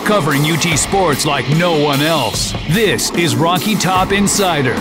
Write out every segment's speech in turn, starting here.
covering UT sports like no one else. This is Rocky Top Insider.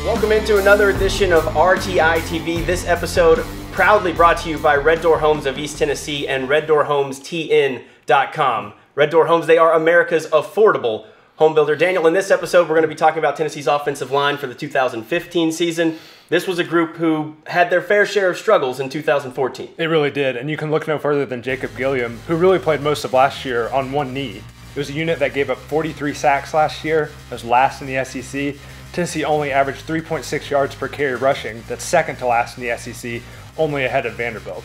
Welcome into another edition of RTI TV. This episode proudly brought to you by Red Door Homes of East Tennessee and RedDoorHomesTN.com. Red Door Homes, they are America's affordable home builder. Daniel, in this episode, we're going to be talking about Tennessee's offensive line for the 2015 season. This was a group who had their fair share of struggles in 2014. It really did, and you can look no further than Jacob Gilliam, who really played most of last year on one knee. It was a unit that gave up 43 sacks last year. It was last in the SEC. Tennessee only averaged 3.6 yards per carry rushing. That's second to last in the SEC, only ahead of Vanderbilt.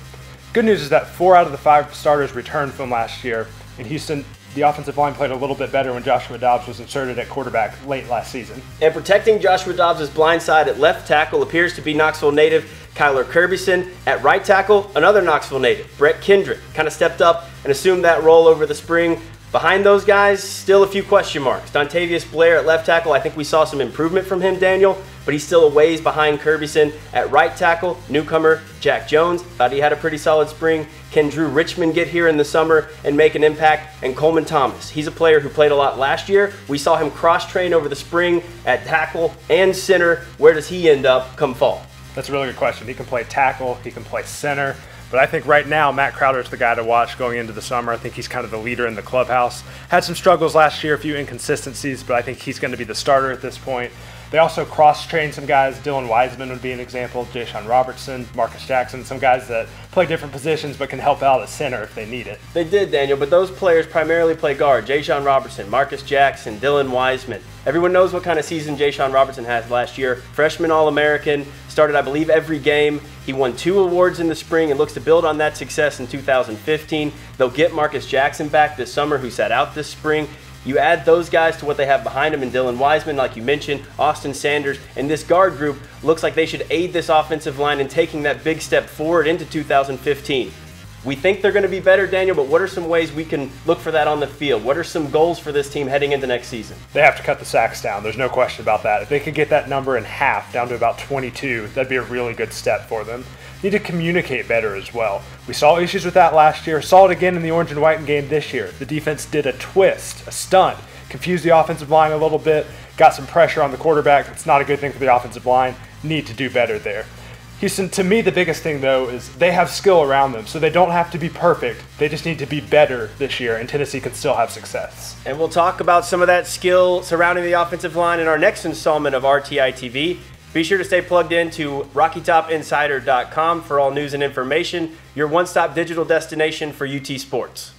Good news is that 4 out of the 5 starters returned from last year. In Houston, the offensive line played a little bit better when Joshua Dobbs was inserted at quarterback late last season. And protecting Joshua Dobbs' blind side at left tackle appears to be Knoxville native Kyler Kirbyson. At right tackle, another Knoxville native, Brett Kendrick, kind of stepped up and assumed that role over the spring. Behind those guys, still a few question marks. Dontavius Blair at left tackle, I think we saw some improvement from him, Daniel, but he's still a ways behind Kirbyson. At right tackle, newcomer Jack Jones, thought he had a pretty solid spring. Can Drew Richmond get here in the summer and make an impact? And Coleman Thomas, he's a player who played a lot last year. We saw him cross-train over the spring at tackle and center. Where does he end up come fall? That's a really good question. He can play tackle, he can play center. But I think right now, Matt Crowder is the guy to watch going into the summer. I think he's kind of the leader in the clubhouse. Had some struggles last year, a few inconsistencies, but I think he's going to be the starter at this point. They also cross-trained some guys. Dylan Wiseman would be an example. Jashawn Robertson, Marcus Jackson, some guys that play different positions but can help out at center if they need it. They did, Daniel, but those players primarily play guard. Jashawn Robertson, Marcus Jackson, Dylan Wiseman. Everyone knows what kind of season Jashawn Robertson had last year. Freshman All-American, started, I believe, every game. He won 2 awards in the spring and looks to build on that success in 2015. They'll get Marcus Jackson back this summer, who sat out this spring. You add those guys to what they have behind them in Dylan Wiseman, like you mentioned, Austin Sanders, and this guard group looks like they should aid this offensive line in taking that big step forward into 2015. We think they're going to be better, Daniel, but what are some ways we can look for that on the field? What are some goals for this team heading into next season? They have to cut the sacks down. There's no question about that. If they could get that number in half, down to about 22, that'd be a really good step for them. Need to communicate better as well. We saw issues with that last year, saw it again in the orange and white game this year. The defense did a twist, a stunt, confused the offensive line a little bit, got some pressure on the quarterback. It's not a good thing for the offensive line. Need to do better there. Houston, to me, the biggest thing, though, is they have skill around them, so they don't have to be perfect. They just need to be better this year, and Tennessee can still have success. And we'll talk about some of that skill surrounding the offensive line in our next installment of RTI TV. Be sure to stay plugged in to RockyTopInsider.com for all news and information, your one-stop digital destination for UT sports.